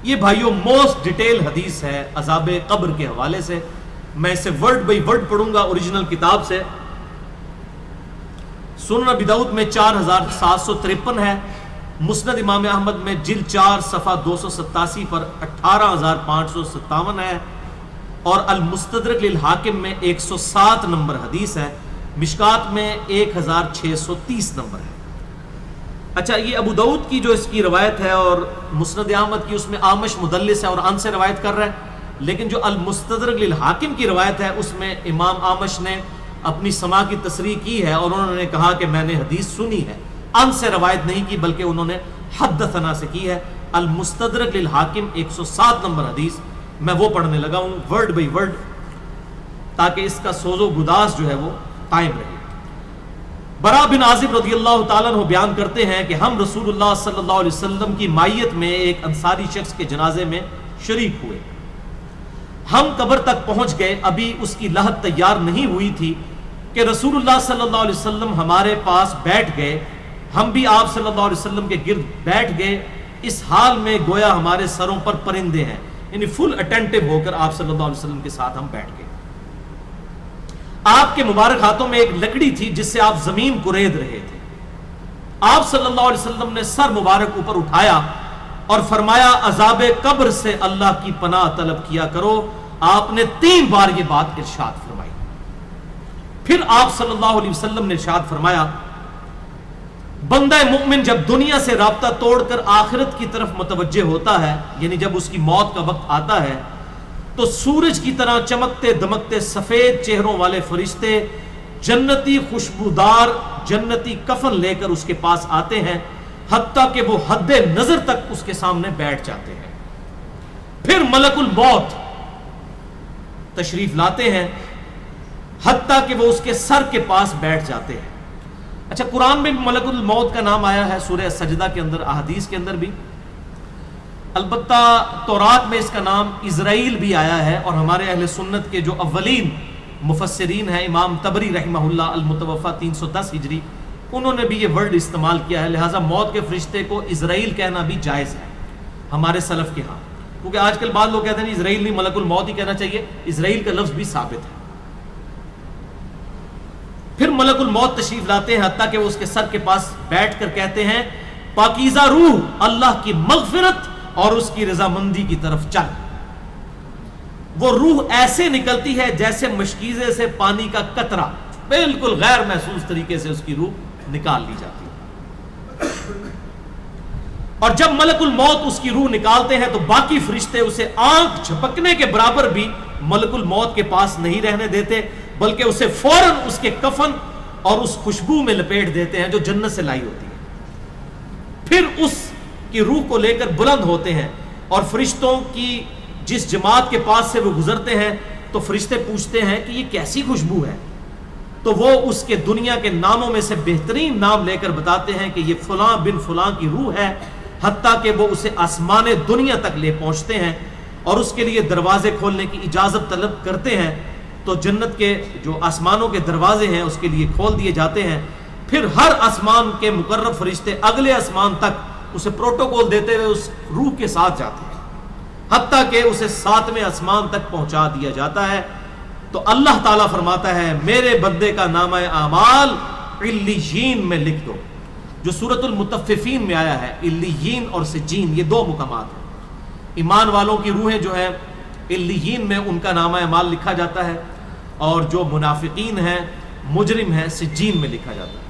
یہ بھائیوں most detail حدیث ہے عذاب قبر کے حوالے سے. میں اسے ورڈ بائی ورڈ پڑھوں گا اوریجنل کتاب سے. سنن ابی داؤد میں 4753 ہے. مسند امام احمد میں جلد 4 صفحہ 287 پر 18557 ہے. اور المستدرک للحاکم میں 107 نمبر حدیث ہے. مشکات میں 1630 نمبر ہے. اچھا یہ ابو داؤد کی جو اس کی روایت ہے اور مسند احمد کی اس میں آمش مدلس ہے اور ان سے روایت کر رہا ہے. لیکن جو المستدرک للحاکم کی روایت ہے اس میں امام آمش نے اپنی سماع کی تصریح کی ہے اور انہوں نے کہا کہ میں نے حدیث سنی ہے. ان سے روایت نہیں کی بلکہ انہوں نے حدثنا سے کی ہے. المستدرک للحاکم 107 نمبر حدیث میں وہ پڑھنے لگا ہوں ورڈ بائی ورڈ تاکہ اس کا سوز و گداز جو ہے وہ قائم رہے. برا بن عازب رضی اللہ تعالیٰ عنہ بیان کرتے ہیں کہ ہم رسول اللہ صلی اللہ علیہ وسلم کی مائیت میں ایک انصاری شخص کے جنازے میں شریک ہوئے. ہم قبر تک پہنچ گئے. ابھی اس کی لحد تیار نہیں ہوئی تھی کہ رسول اللہ صلی اللہ علیہ وسلم ہمارے پاس بیٹھ گئے. ہم بھی آپ صلی اللہ علیہ وسلم کے گرد بیٹھ گئے اس حال میں گویا ہمارے سروں پر پرندے ہیں. یعنی فل اٹینٹو ہو کر آپ صلی اللہ علیہ وسلم کے ساتھ ہم بیٹھ گئے. آپ کے مبارک ہاتھوں میں ایک لکڑی تھی جس سے آپ زمین کورید رہے تھے. آپ صلی اللہ علیہ وسلم نے سر مبارک اوپر اٹھایا اور فرمایا عذاب قبر سے اللہ کی پناہ طلب کیا کرو. آپ نے 3 بار یہ بات ارشاد فرمائی. پھر آپ صلی اللہ علیہ وسلم نے ارشاد فرمایا بندہ مومن جب دنیا سے رابطہ توڑ کر آخرت کی طرف متوجہ ہوتا ہے یعنی جب اس کی موت کا وقت آتا ہے تو سورج کی طرح چمکتے دمکتے سفید چہروں والے فرشتے جنتی خوشبودار جنتی کفن لے کر اس کے پاس آتے ہیں حتیٰ کہ وہ حد نظر تک اس کے سامنے بیٹھ جاتے ہیں. پھر ملک الموت تشریف لاتے ہیں حتیٰ کہ وہ اس کے سر کے پاس بیٹھ جاتے ہیں. اچھا قرآن میں بھی ملک الموت کا نام آیا ہے سورہ سجدہ کے اندر, احادیث کے اندر بھی. البتہ تورات میں اس کا نام اسرائیل بھی آیا ہے اور ہمارے اہل سنت کے جو اولین مفسرین ہیں امام طبری رحمہ اللہ المتوفی 310 ہجری انہوں نے بھی یہ ورڈ استعمال کیا ہے. لہٰذا موت کے فرشتے کو اسرائیل کہنا بھی جائز ہے ہمارے سلف کے ہاں, کیونکہ آج کل بعض لوگ کہتے ہیں اسرائیل نہیں ملک الموت ہی کہنا چاہیے. اسرائیل کا لفظ بھی ثابت ہے. پھر ملک الموت تشریف لاتے ہیں حتیٰ کہ وہ اس کے سر کے پاس بیٹھ کر کہتے ہیں پاکیزہ روح اللہ کی مغفرت اور اس کی رضامندی کی طرف چل. وہ روح ایسے نکلتی ہے جیسے مشکیزے سے پانی کا قطرہ, بالکل غیر محسوس طریقے سے اس کی روح نکال لی جاتی ہے. اور جب ملک الموت اس کی روح نکالتے ہیں تو باقی فرشتے اسے آنکھ جھپکنے کے برابر بھی ملک الموت کے پاس نہیں رہنے دیتے بلکہ اسے فوراً اس کے کفن اور اس خوشبو میں لپیٹ دیتے ہیں جو جنت سے لائی ہوتی ہے. پھر اس کی روح کو لے کر بلند ہوتے ہیں اور فرشتوں کی جس جماعت کے پاس سے وہ گزرتے ہیں تو فرشتے پوچھتے ہیں کہ یہ کیسی خوشبو ہے, تو وہ اس کے دنیا کے ناموں میں سے بہترین نام لے کر بتاتے ہیں کہ یہ فلاں بن فلاں کی روح ہے, حتیٰ کہ وہ اسے آسمان دنیا تک لے پہنچتے ہیں اور اس کے لیے دروازے کھولنے کی اجازت طلب کرتے ہیں. تو جنت کے جو آسمانوں کے دروازے ہیں اس کے لیے کھول دیے جاتے ہیں. پھر ہر آسمان کے مقرب فرشتے اگلے آسمان تک اسے پروٹوکول دیتے ہوئے اس روح کے ساتھ جاتے ہیں حتیٰ کہ اسے 7ویں آسمان تک پہنچا دیا جاتا ہے. تو اللہ تعالیٰ فرماتا ہے میرے بندے کا نامہ اعمال علیین میں لکھ دو, جو سورۃ المطففین میں آیا ہے. علیین اور سجین یہ 2 مقامات ہیں. ایمان والوں کی روحیں جو ہیں علیین میں ان کا نامہ اعمال لکھا جاتا ہے اور جو منافقین ہیں مجرم ہیں سجین میں لکھا جاتا ہے.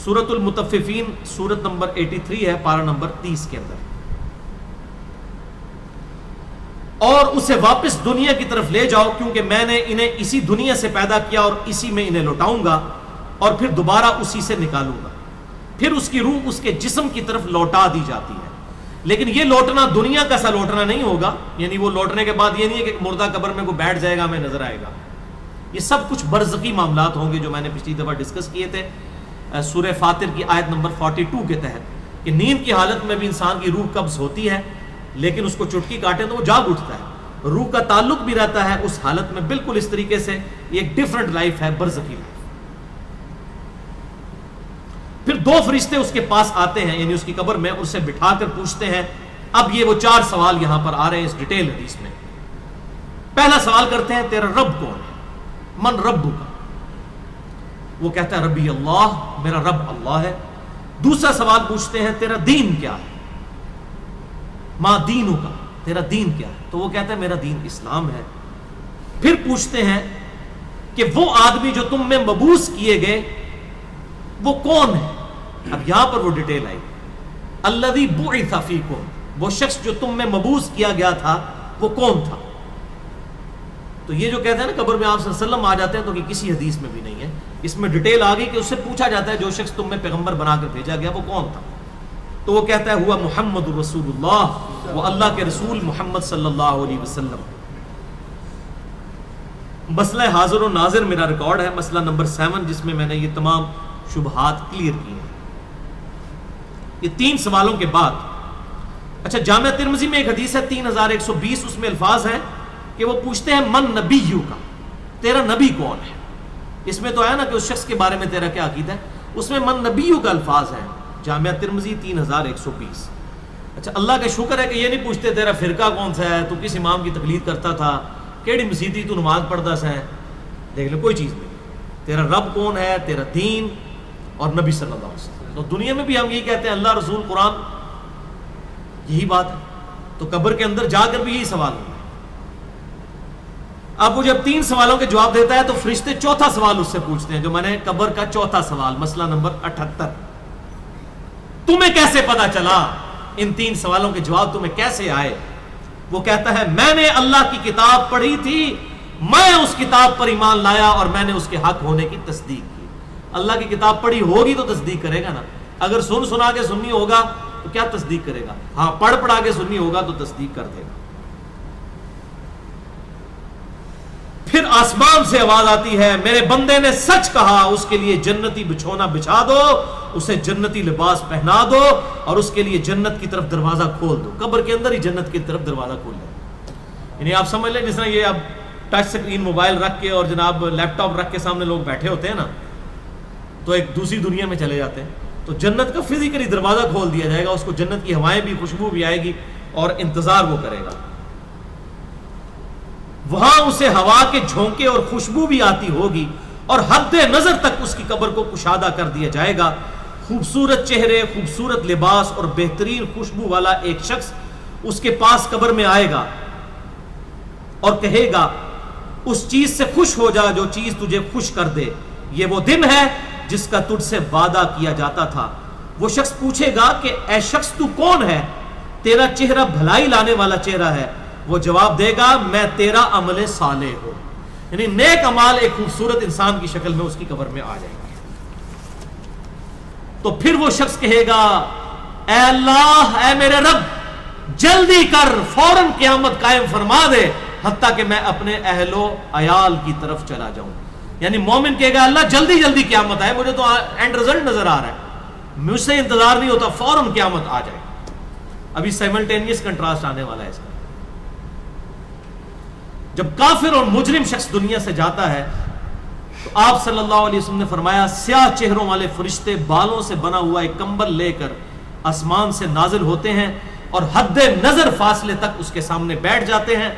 سورۃ المطففین سورت نمبر 83 ہے پارہ نمبر 30 کے اندر. اور اسے واپس دنیا کی طرف لے جاؤ کیونکہ میں نے انہیں اسی دنیا سے پیدا کیا اور اسی میں انہیں لوٹاؤں گا اور پھر دوبارہ اسی سے نکالوں گا. پھر اس کی روح اس کے جسم کی طرف لوٹا دی جاتی ہے. لیکن یہ لوٹنا دنیا کا سا لوٹنا نہیں ہوگا, یعنی وہ لوٹنے کے بعد یہ نہیں ہے کہ مردہ قبر میں کوئی بیٹھ جائے گا ہمیں نظر آئے گا. یہ سب کچھ برزخی معاملات ہوں گے جو میں نے پچھلی دفعہ ڈسکس کیے تھے سورہ فاطر کی آیت نمبر 42 کے تحت کہ نیند کی حالت میں بھی انسان کی روح قبض ہوتی ہے لیکن اس کو چٹکی کاٹے تو وہ جاگ اٹھتا ہے. روح کا تعلق بھی رہتا ہے اس حالت میں بالکل اس طریقے سے. یہ ایک ڈیفرنٹ لائف ہے, برزخی لائف. پھر 2 فرشتے اس کے پاس آتے ہیں یعنی اس کی قبر میں, اسے بٹھا کر پوچھتے ہیں اب یہ وہ 4 سوال یہاں پر آ رہے ہیں اس ڈیٹیل حدیث میں. پہلا سوال کرتے ہیں تیرا رب کون ہے؟ من ربک کا؟ وہ کہتا ہے ربی اللہ، میرا رب اللہ ہے. دوسرا سوال پوچھتے ہیں تیرا دین کیا ہے؟ ما دینو کا، تیرا دین کیا ہے؟ تو وہ کہتا ہے میرا دین اسلام ہے. پھر پوچھتے ہیں کہ وہ آدمی جو تم میں مبعوث کیے گئے وہ کون ہے؟ اب یہاں پر وہ ڈیٹیل آئی، الذی بعث فیکم، وہ شخص جو تم میں مبعوث کیا گیا تھا وہ کون تھا؟ تو یہ جو کہتے ہیں نا قبر میں آپ صلی اللہ علیہ وسلم آ جاتے ہیں، تو کہ کسی حدیث میں بھی نہیں ہے. اس میں ڈیٹیل آ گئی کہ اس سے پوچھا جاتا ہے جو شخص تم میں پیغمبر بنا کر بھیجا گیا وہ کون تھا؟ تو وہ کہتا ہے ہوا محمد رسول اللہ، وہ اللہ کے رسول محمد صلی اللہ علیہ وسلم. مسئلہ حاضر و ناظر میرا ریکارڈ ہے، مسئلہ نمبر 7، جس میں نے یہ تمام شبہات کلیئر کیے ہیں. یہ 3 سوالوں کے بعد اچھا جامعہ ترمذی میں ایک حدیث ہے 3120، اس میں الفاظ ہیں کہ وہ پوچھتے ہیں من نبیو کا، تیرا نبی کون ہے؟ اس میں تو ہے نا کہ اس شخص کے بارے میں تیرا کیا عقیدہ ہے، اس میں من نبیو کا الفاظ ہے. جامعہ ترمذی 3120. اچھا اللہ کا شکر ہے کہ یہ نہیں پوچھتے تیرا فرقہ کون سا ہے، تو کس امام کی تقلید کرتا تھا، کیڑی مسیتی تو نماز پڑھتا سا ہے. دیکھ لو کوئی چیز نہیں، تیرا رب کون ہے، تیرا دین اور نبی صلی اللہ علیہ وسلم. تو دنیا میں بھی ہم یہی کہتے ہیں اللہ رسول قرآن، یہی بات ہے. تو قبر کے اندر جا کر بھی یہی سوال ہے. اب وہ جب 3 سوالوں کے جواب دیتا ہے تو فرشتے 4تھا سوال اس سے پوچھتے ہیں، جو میں نے قبر کا 4تھا سوال، مسئلہ نمبر 78، تمہیں کیسے پتا چلا، ان 3 سوالوں کے جواب تمہیں کیسے آئے؟ وہ کہتا ہے میں نے اللہ کی کتاب پڑھی تھی، میں اس کتاب پر ایمان لایا اور میں نے اس کے حق ہونے کی تصدیق کی. اللہ کی کتاب پڑھی ہوگی تو تصدیق کرے گا نا. اگر سنا کے سنی ہوگا تو کیا تصدیق کرے گا؟ ہاں پڑھا کے سنی ہوگا تو تصدیق کر دے گا. پھر آسمان سے آواز آتی ہے میرے بندے نے سچ کہا، اس کے لیے جنتی بچھونا بچھا دو، اسے جنتی لباس پہنا دو اور اس کے لیے جنت کی طرف دروازہ کھول دو. قبر کے اندر ہی جنت کی طرف دروازہ کھول دو. یعنی آپ سمجھ لیں جس طرح یہ اب ٹچ سکرین موبائل رکھ کے اور جناب لیپ ٹاپ رکھ کے سامنے لوگ بیٹھے ہوتے ہیں نا، تو ایک دوسری دنیا میں چلے جاتے ہیں. تو جنت کا فزیکلی دروازہ کھول دیا جائے گا، اس کو جنت کی ہوائیں بھی، خوشبو بھی آئے گی اور انتظار وہ کرے گا. وہاں اسے ہوا کے جھونکے اور خوشبو بھی آتی ہوگی اور حد نظر تک اس کی قبر کو کشادہ کر دیا جائے گا. خوبصورت چہرے، خوبصورت لباس اور بہترین خوشبو والا ایک شخص اس کے پاس قبر میں آئے گا اور کہے گا اس چیز سے خوش ہو جا جو چیز تجھے خوش کر دے، یہ وہ دن ہے جس کا تجھ سے وعدہ کیا جاتا تھا. وہ شخص پوچھے گا کہ اے شخص تو کون ہے، تیرا چہرہ بھلائی لانے والا چہرہ ہے. وہ جواب دے گا میں تیرا عمل صالح ہوں. یعنی نیک اعمال ایک خوبصورت انسان کی شکل میں اس کی قبر میں آ جائے گا. تو پھر وہ شخص کہے گا اے اللہ، اے میرے رب، جلدی کر، فوراً قیامت قائم فرما دے حتیٰ کہ میں اپنے اہل و عیال کی طرف چلا جاؤں. یعنی مومن کہے گا اللہ جلدی جلدی قیامت آئے، مجھے تو اینڈ رزلٹ نظر آ رہا ہے، مجھ سے انتظار نہیں ہوتا، فوراً قیامت آ جائے. ابھی سائملٹینیس کنٹراسٹ آنے والا ہے اس کا. جب کافر اور مجرم شخص دنیا سے جاتا ہے تو آپ صلی اللہ علیہ وسلم نے فرمایا سیاہ چہروں والے فرشتے بالوں سے بنا ہوا ایک کمبل لے کر آسمان سے نازل ہوتے ہیں اور حد نظر فاصلے تک اس کے سامنے بیٹھ جاتے ہیں.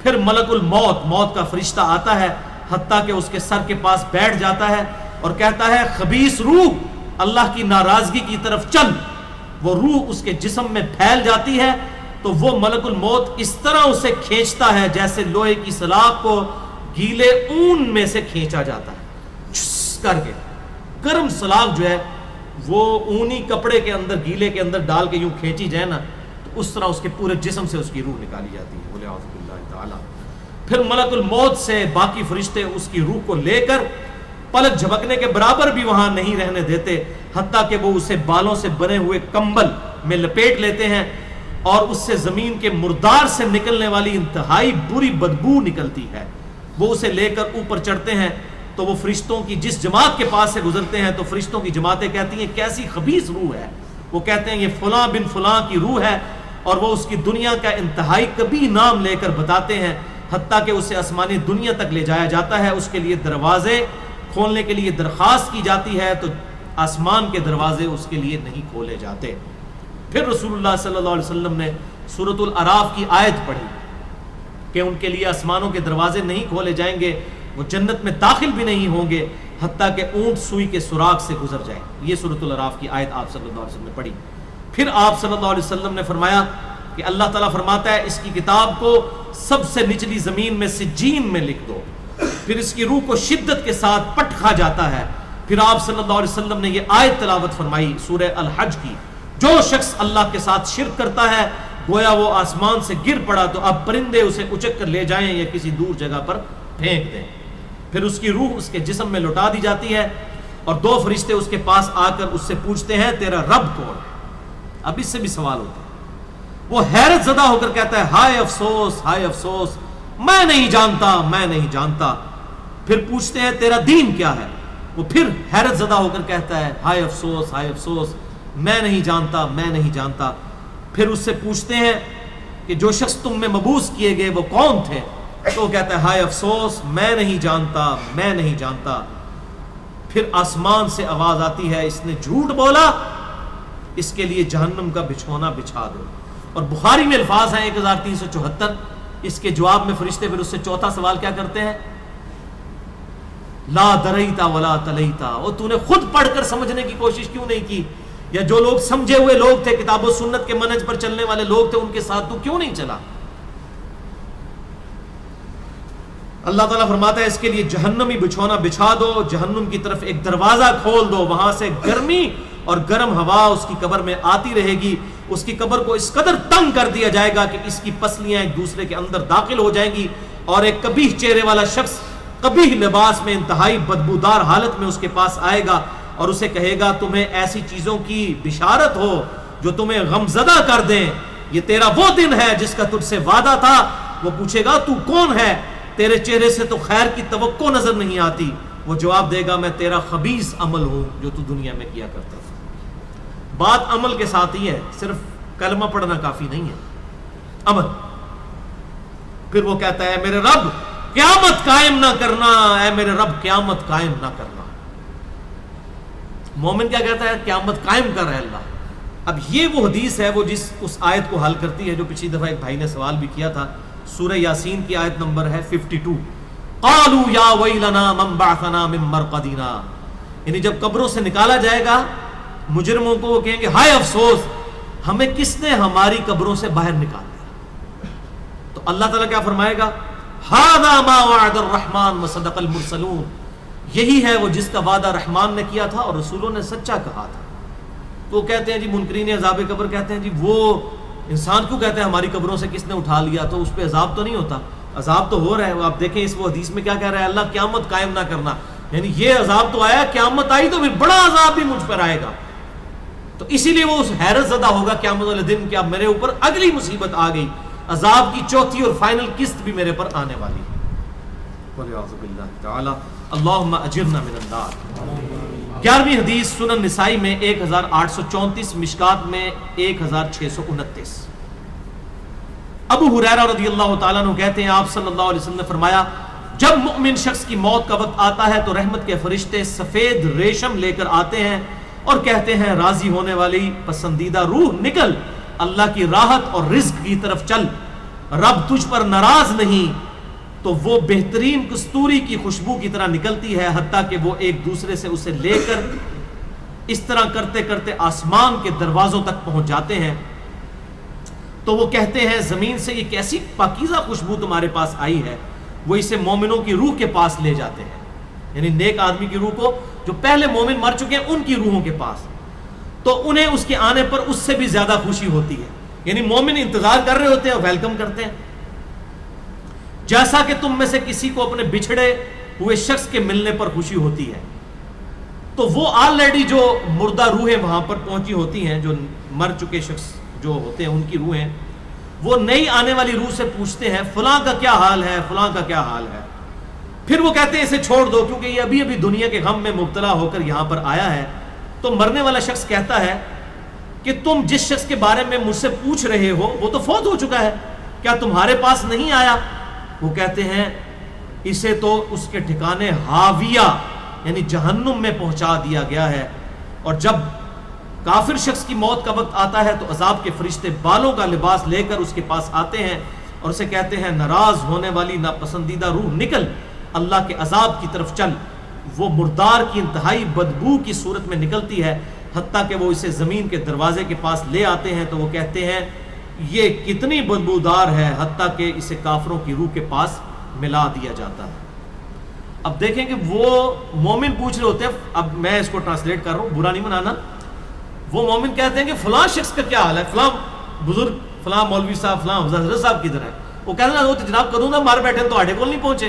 پھر ملک الموت، موت کا فرشتہ آتا ہے حتیٰ کہ اس کے سر کے پاس بیٹھ جاتا ہے اور کہتا ہے خبیث روح اللہ کی ناراضگی کی طرف چل. وہ روح اس کے جسم میں پھیل جاتی ہے تو وہ ملک الموت اس طرح اسے کھینچتا ہے جیسے لوہے کی سلاخ کو گیلے اون میں سے کھینچا جاتا ہے، چھس کر کے. گرم سلاخ جو ہے وہ اونی کپڑے کے اندر، گیلے کے اندر ڈال کے یوں کھینچی جائے نا تو اس طرح اس کے پورے جسم سے اس کی روح نکالی جاتی ہے. بولے اعوذ باللہ تعالی. پھر ملک الموت سے باقی فرشتے اس کی روح کو لے کر پلک جھپکنے کے برابر بھی وہاں نہیں رہنے دیتے حتیٰ کہ وہ اسے بالوں سے بنے ہوئے کمبل میں لپیٹ لیتے ہیں اور اس سے زمین کے مردار سے نکلنے والی انتہائی بری بدبو نکلتی ہے. وہ اسے لے کر اوپر چڑھتے ہیں تو وہ فرشتوں کی جس جماعت کے پاس سے گزرتے ہیں تو فرشتوں کی جماعتیں کہتی ہیں کیسی خبیث روح ہے. وہ کہتے ہیں یہ فلاں بن فلاں کی روح ہے اور وہ اس کی دنیا کا انتہائی کبھی نام لے کر بتاتے ہیں حتیٰ کہ اسے آسمانی دنیا تک لے جایا جاتا ہے. اس کے لیے دروازے کھولنے کے لیے درخواست کی جاتی ہے تو آسمان کے دروازے اس کے لیے نہیں کھولے جاتے. پھر رسول اللہ صلی اللہ علیہ وسلم نے سورۃ الاعراف کی آیت پڑھی کہ ان کے لیے آسمانوں کے دروازے نہیں کھولے جائیں گے, وہ جنت میں داخل بھی نہیں ہوں گے حتیٰ کہ اونٹ سوئی کے سوراخ سے گزر جائیں. یہ سورۃ الاعراف کی آیت آپ صلی اللہ علیہ وسلم نے پڑھی. پھر آپ صلی اللہ علیہ وسلم نے فرمایا کہ اللہ تعالیٰ فرماتا ہے اس کی کتاب کو سب سے نچلی زمین میں سجین میں لکھ دو, پھر اس کی روح کو شدت کے ساتھ پٹ کھا جاتا ہے. پھر آپ صلی اللہ علیہ وسلم نے یہ آیت تلاوت فرمائی سورہ الحج کی, جو شخص اللہ کے ساتھ شرک کرتا ہے گویا وہ آسمان سے گر پڑا تو اب پرندے اسے اچک کر لے جائیں یا کسی دور جگہ پر پھینک دیں. پھر اس کی روح اس کے جسم میں لوٹا دی جاتی ہے اور 2 فرشتے اس کے پاس آ کر اس سے پوچھتے ہیں تیرا رب کون ہے. اب اس سے بھی سوال ہوتا ہے. وہ حیرت زدہ ہو کر کہتا ہے ہائے افسوس, ہائے افسوس, میں نہیں جانتا, میں نہیں جانتا. پھر پوچھتے ہیں تیرا دین کیا ہے, وہ پھر حیرت زدہ ہو کر کہتا ہے ہائے افسوس, ہائے افسوس, میں نہیں جانتا, میں نہیں جانتا. پھر اس سے پوچھتے ہیں کہ جو شخص تم میں مبعوث کیے گئے وہ کون تھے, تو وہ کہتا ہے ہائے افسوس, میں نہیں جانتا, میں نہیں جانتا. پھر آسمان سے آواز آتی ہے اس نے جھوٹ بولا, اس کے لیے جہنم کا بچھونا بچھا دو. اور بخاری میں الفاظ ہیں 1374. اس کے جواب میں فرشتے پھر اس سے چوتھا سوال کیا کرتے ہیں, لا دریتا ولا تلیتا, اور تو نے خود پڑھ کر سمجھنے کی کوشش کیوں نہیں کی, یا جو لوگ سمجھے ہوئے لوگ تھے, کتاب و سنت کے منہج پر چلنے والے لوگ تھے, ان کے ساتھ تو کیوں نہیں چلا. اللہ تعالیٰ فرماتا ہے اس کے لیے جہنمی بچھونا بچھا دو, جہنم کی طرف ایک دروازہ کھول دو, وہاں سے گرمی اور گرم ہوا اس کی قبر میں آتی رہے گی. اس کی قبر کو اس قدر تنگ کر دیا جائے گا کہ اس کی پسلیاں ایک دوسرے کے اندر داخل ہو جائیں گی, اور ایک قبیح چہرے والا شخص قبیح لباس میں انتہائی بدبودار حالت میں اس کے پاس آئے گا اور اسے کہے گا تمہیں ایسی چیزوں کی بشارت ہو جو تمہیں غمزدہ کر دیں, یہ تیرا وہ دن ہے جس کا تجھ سے وعدہ تھا. وہ پوچھے گا تو کون ہے, تیرے چہرے سے تو خیر کی توقع نظر نہیں آتی. وہ جواب دے گا میں تیرا خبیث عمل ہوں جو تو دنیا میں کیا کرتا تھا. بات عمل کے ساتھ ہی ہے, صرف کلمہ پڑھنا کافی نہیں ہے, عمل. پھر وہ کہتا ہے میرے رب قیامت قائم نہ کرنا, اے میرے رب قیامت قائم نہ کرنا. مومن کیا کہتا ہے, قیامت قائم کر رہا ہے اللہ. اب یہ وہ حدیث ہے وہ جس اس آیت کو حل کرتی ہے جو پچھلی دفعہ ایک بھائی نے سوال بھی کیا تھا. سورہ یاسین کی آیت نمبر ہے 52. قالوا یا ویلنا من بعثنا من مرقدنا, یعنی جب قبروں سے نکالا جائے گا مجرموں کو, وہ کہیں گے ہائے افسوس, ہمیں کس نے ہماری قبروں سے باہر نکال دیا. تو اللہ تعالیٰ کیا فرمائے گا, ھذا ما وعد الرحمن وصدق المرسلون, یہی ہے وہ جس کا وعدہ رحمان نے کیا تھا اور رسولوں نے سچا کہا تھا. تو وہ کہتے ہیں جی منکرین عذاب قبر کہتے ہیں جی وہ انسان کیوں کہتے ہیں ہماری قبروں سے کس نے اٹھا لیا, تو اس پہ عذاب تو نہیں ہوتا. عذاب تو ہو رہا ہے. آپ دیکھیں اس وہ حدیث میں کیا کہہ رہا ہے, اللہ قیامت قائم نہ کرنا, یعنی یہ عذاب تو آیا, قیامت آئی تو پھر بڑا عذاب بھی مجھ پر آئے گا. تو اسی لیے وہ اس حیرت زدہ ہوگا قیامت والے دن کہ اب میرے اوپر اگلی مصیبت آ گئی, عذاب کی چوتھی اور فائنل قسط بھی میرے پر آنے والی. والعیاذ باللہ تعالی, اللہم اجرنا من النار. 11ویں حدیث سنن نسائی میں 1834, مشکات میں 1629. ابو ہریرہ رضی اللہ تعالیٰ عنہ کہتے ہیں آپ صلی اللہ علیہ وسلم نے فرمایا جب مؤمن شخص کی موت کا وقت آتا ہے تو رحمت کے فرشتے سفید ریشم لے کر آتے ہیں اور کہتے ہیں راضی ہونے والی پسندیدہ روح نکل, اللہ کی راحت اور رزق کی طرف چل, رب تجھ پر ناراض نہیں. تو وہ بہترین کستوری کی خوشبو کی طرح نکلتی ہے حتیٰ کہ وہ ایک دوسرے سے اسے لے کر اس طرح کرتے کرتے آسمان کے دروازوں تک پہنچ جاتے ہیں. تو وہ کہتے ہیں زمین سے یہ کیسی پاکیزہ خوشبو تمہارے پاس آئی ہے. وہ اسے مومنوں کی روح کے پاس لے جاتے ہیں, یعنی نیک آدمی کی روح کو, جو پہلے مومن مر چکے ہیں ان کی روحوں کے پاس. تو انہیں اس کے آنے پر اس سے بھی زیادہ خوشی ہوتی ہے, یعنی مومن انتظار کر رہے ہوتے ہیں اور ویلکم کرتے ہیں. جیسا کہ تم میں سے کسی کو اپنے بچھڑے ہوئے شخص کے ملنے پر خوشی ہوتی ہے. تو وہ آلریڈی جو مردہ روحیں وہاں پر پہنچی ہوتی ہیں, جو مر چکے شخص جو ہوتے ہیں ان کی روحیں, وہ نئی آنے والی روح سے پوچھتے ہیں فلاں کا کیا حال ہے, فلاں کا کیا حال ہے. پھر وہ کہتے ہیں اسے چھوڑ دو کیونکہ یہ ابھی ابھی دنیا کے غم میں مبتلا ہو کر یہاں پر آیا ہے. تو مرنے والا شخص کہتا ہے کہ تم جس شخص کے بارے میں مجھ سے پوچھ رہے ہو وہ تو فوت ہو چکا ہے, کیا تمہارے پاس نہیں آیا؟ وہ کہتے ہیں اسے تو اس کے ٹھکانے ہاویہ یعنی جہنم میں پہنچا دیا گیا ہے, اور جب کافر شخص کی موت کا وقت آتا ہے تو عذاب کے فرشتے بالوں کا لباس لے کر اس کے پاس آتے ہیں اور اسے کہتے ہیں ناراض ہونے والی ناپسندیدہ روح نکل، اللہ کے عذاب کی طرف چل۔ وہ مردار کی انتہائی بدبو کی صورت میں نکلتی ہے، حتیٰ کہ وہ اسے زمین کے دروازے کے پاس لے آتے ہیں تو وہ کہتے ہیں یہ کتنی بدبودار ہے، حتیٰ کہ اسے کافروں کی روح کے پاس ملا دیا جاتا ہے۔ اب دیکھیں کہ وہ مومن پوچھ رہے ہوتے ہیں، اب میں اس کو ٹرانسلیٹ کر رہا ہوں، برا نہیں منانا۔ وہ مومن کہتے ہیں کہ فلاں شخص کا کیا حال ہے، فلاں بزرگ، فلاں مولوی صاحب، فلاں حضرت صاحب کدھر ہے؟ وہ کہتے ہیں وہ تو جناب کدوں نہ مار بیٹھے تو آڈے کول نہیں پہنچے،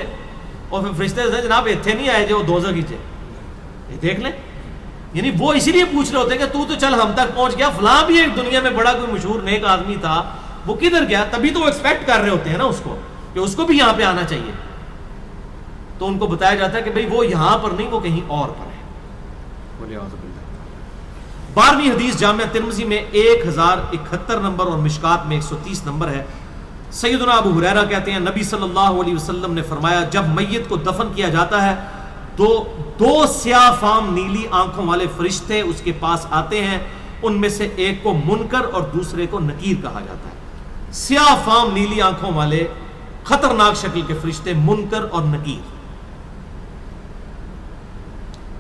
اور پھر فرشتے سے جناب اتنے نہیں آئے جو دوزخ ہی تھے، دیکھ لیں۔ یعنی وہ اسی لیے پوچھ رہے ہوتے ہیں کہ تو چل ہم تک پہنچ گیا، فلاں بھی ایک دنیا میں بڑا کوئی مشہور نیک آدمی تھا، وہ کدھر گیا؟ تبھی تو وہ ایکسپیکٹ کر رہے ہوتے ہیں نا اس کو کہ اس کو بھی یہاں پہ آنا چاہیے۔ تو ان کو بتایا جاتا ہے کہ بھئی وہ یہاں پر نہیں، وہ کہیں اور پر ہے۔ بولے اعوذ باللہ۔ 12ویں حدیث جامعہ ترمذی میں 1071 نمبر اور مشکات میں 130 نمبر ہے۔ سیدنا ابو ہریرہ کہتے ہیں نبی صلی اللہ علیہ وسلم نے فرمایا جب میت کو دفن کیا جاتا ہے تو 2 سیاہ فام نیلی آنکھوں والے فرشتے اس کے پاس آتے ہیں، ان میں سے ایک کو منکر اور دوسرے کو نکیر کہا جاتا ہے۔ سیاہ فام نیلی آنکھوں والے خطرناک شکل کے فرشتے منکر اور نکیر۔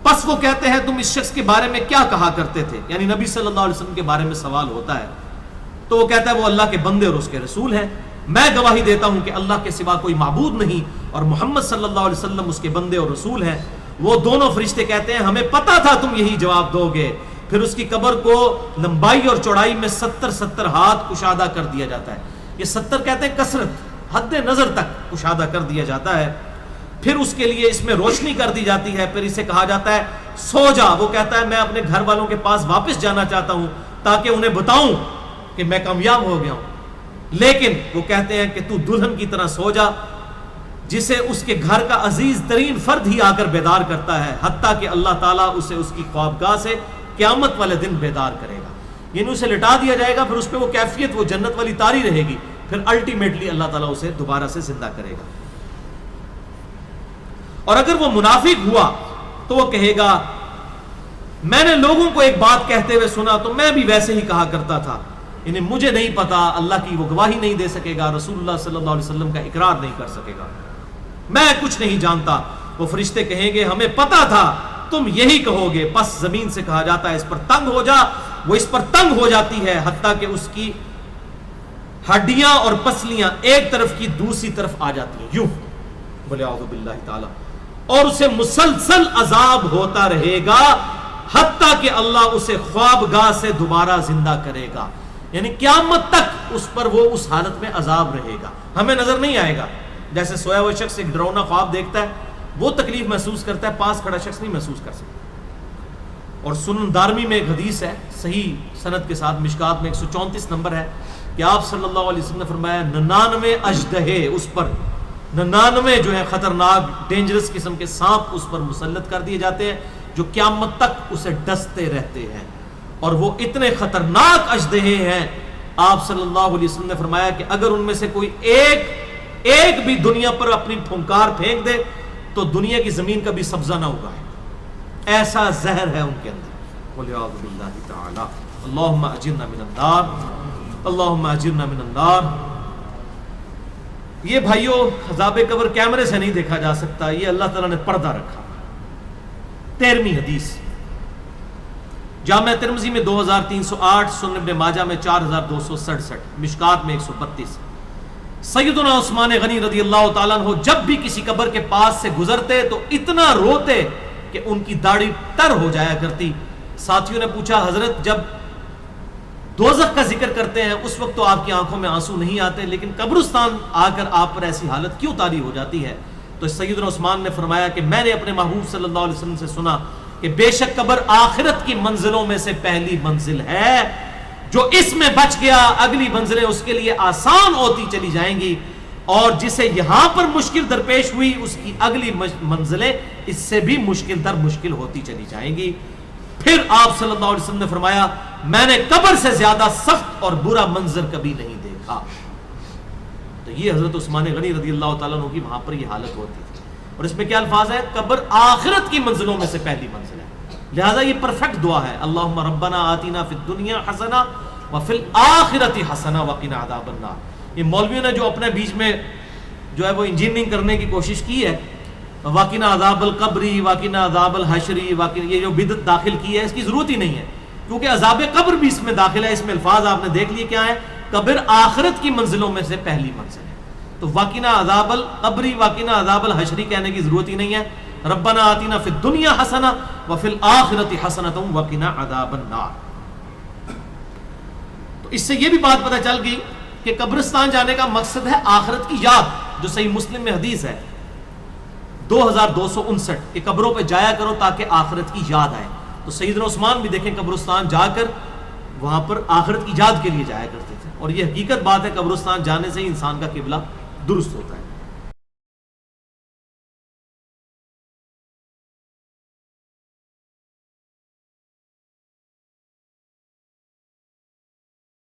پس وہ کہتے ہیں تم اس شخص کے بارے میں کیا کہا کرتے تھے، یعنی نبی صلی اللہ علیہ وسلم کے بارے میں سوال ہوتا ہے تو وہ کہتا ہے وہ اللہ کے بندے اور اس کے رسول ہیں، میں گواہی دیتا ہوں کہ اللہ کے سوا کوئی معبود نہیں اور محمد صلی اللہ علیہ وسلم اس کے بندے اور رسول ہیں۔ وہ دونوں فرشتے کہتے ہیں ہمیں پتا تھا تم یہی جواب دو گے۔ پھر اس کی قبر کو لمبائی اور چوڑائی میں 70 ہاتھ کشادہ کر دیا جاتا ہے۔ یہ 70 کہتے ہیں کثرت، حد نظر تک کشادہ کر دیا جاتا ہے۔ پھر اس کے لیے اس میں روشنی کر دی جاتی ہے، پھر اسے کہا جاتا ہے سو جا۔ وہ کہتا ہے میں اپنے گھر والوں کے پاس واپس جانا چاہتا ہوں تاکہ انہیں بتاؤں کہ میں کامیاب ہو گیا ہوں، لیکن وہ کہتے ہیں کہ تو دلہن کی طرح سو جا، جسے اس کے گھر کا عزیز ترین فرد ہی آ کر بیدار کرتا ہے، حتیٰ کہ اللہ تعالیٰ اسے اس کی خوابگاہ سے قیامت والے دن بیدار کرے گا۔ یعنی اسے لٹا دیا جائے گا، پھر اس پہ وہ کیفیت وہ جنت والی طاری رہے گی، پھر الٹیمیٹلی اللہ تعالیٰ اسے دوبارہ سے زندہ کرے گا۔ اور اگر وہ منافق ہوا تو وہ کہے گا میں نے لوگوں کو ایک بات کہتے ہوئے سنا تو میں بھی ویسے ہی کہا کرتا تھا، یعنی مجھے نہیں پتا، اللہ کی وہ گواہی نہیں دے سکے گا، رسول اللہ صلی اللہ علیہ وسلم کا اقرار نہیں کر سکے گا، میں کچھ نہیں جانتا۔ وہ فرشتے کہیں گے ہمیں پتا تھا تم یہی کہو گے، پس زمین سے کہا جاتا ہے اس پر تنگ ہو جا، وہ اس پر تنگ ہو جاتی ہے حتیٰ کہ اس کی ہڈیاں اور پسلیاں ایک طرف کی دوسری طرف آ جاتی ہیں، یوں بولے اعوذ باللہ تعالی، اور اسے مسلسل عذاب ہوتا رہے گا حتیٰ کہ اللہ اسے خوابگاہ سے دوبارہ زندہ کرے گا، یعنی قیامت تک اس پر وہ اس حالت میں عذاب رہے گا، ہمیں نظر نہیں آئے گا۔ جیسے سویا ہوا شخص ایک ڈراؤنا خواب دیکھتا ہے وہ تکلیف محسوس کرتا ہے، پاس کھڑا شخص نہیں محسوس کر سکتا۔ اور سنن دارمی میں ایک حدیث ہے صحیح سند کے ساتھ، مشکات میں 134 نمبر ہے کہ آپ صلی اللہ علیہ وسلم نے فرمایا 99 اژدہے اس پر، 99 جو ہے خطرناک ڈینجرس قسم کے سانپ اس پر مسلط کر دیے جاتے ہیں جو قیامت تک اسے ڈستے رہتے ہیں، اور وہ اتنے خطرناک اژدہے ہیں آپ صلی اللہ علیہ وسلم نے فرمایا کہ اگر ان میں سے کوئی ایک بھی دنیا پر اپنی پھنکار پھینک دے تو دنیا کی زمین کا بھی سبزہ نہ اگائے، ایسا زہر ہے ان کے اندر۔ قل اعوذ باللہ تعالی اللہم اجرنا من النار، اللہم اجرنا من النار۔ یہ بھائیو عذاب قبر کیمرے سے نہیں دیکھا جا سکتا، یہ اللہ تعالیٰ نے پردہ رکھا۔ 13ویں حدیث جامعہ ترمذی میں 2308، سنن ابن ماجہ میں 4267، مشکات میں 132۔ سیدنا عثمان غنی رضی اللہ تعالیٰ عنہ جب بھی کسی قبر کے پاس سے گزرتے تو اتنا روتے کہ ان کی داڑھی تر ہو جایا کرتی۔ ساتھیوں نے پوچھا حضرت جب دوزخ کا ذکر کرتے ہیں اس وقت تو آپ کی آنکھوں میں آنسو نہیں آتے، لیکن قبرستان آ کر آپ پر ایسی حالت کیوں طاری ہو جاتی ہے؟ تو سیدنا عثمان نے فرمایا کہ میں نے اپنے محبوب صلی اللہ علیہ وسلم سے سنا کہ بے شک قبر آخرت کی منزلوں میں سے پہلی منزل ہے، جو اس میں بچ گیا اگلی منزلیں اس کے لیے آسان ہوتی چلی جائیں گی، اور جسے یہاں پر مشکل درپیش ہوئی اس کی اگلی منزلیں اس سے بھی مشکل در مشکل ہوتی چلی جائیں گی۔ پھر آپ صلی اللہ علیہ وسلم نے فرمایا میں نے قبر سے زیادہ سخت اور برا منظر کبھی نہیں دیکھا۔ تو یہ حضرت عثمان غنی رضی اللہ تعالیٰ عنہ کی وہاں پر یہ حالت ہوتی تھی، اور اس میں کیا الفاظ ہے؟ قبر آخرت کی منزلوں میں سے پہلی منزل ہے۔ لہذا یہ پرفیکٹ دعا ہے، اللہم ربنا آتینا فی الدنیا حسنہ وفی الآخرۃ حسنہ وقنا عذاب النار۔ یہ مولویوں نے جو اپنے بیچ میں جو ہے وہ انجینئرنگ کرنے کی کوشش کی ہے، وقنا عذاب القبری، وقنا عذاب الحشری، یہ جو بدعت داخل کی ہے، اس کی ضرورت ہی نہیں ہے، کیونکہ عذاب قبر بھی اس میں داخل ہے۔ اس میں الفاظ آپ نے دیکھ لیے کیا ہے، قبر آخرت کی منزلوں میں سے پہلی منزل ہے، تو وقنا عذاب القبری وقنا عذاب الحشری کہنے کی ضرورت ہی نہیں ہے۔ ربنا آتینا فی الدنیا حسنہ وفی الآخرۃ حسنۃ وقنا عذاب النار۔ تو اس سے یہ بھی بات پتہ چل گئی کہ قبرستان جانے کا مقصد ہے آخرت کی یاد، جو صحیح مسلم میں حدیث ہے 2259 کہ قبروں پہ جایا کرو تاکہ آخرت کی یاد آئے۔ تو سیدنا عثمان بھی دیکھیں قبرستان جا کر وہاں پر آخرت کی یاد کے لیے جایا کرتے تھے، اور یہ حقیقت بات ہے، قبرستان جانے سے ہی انسان کا قبلہ درست ہوتا ہے۔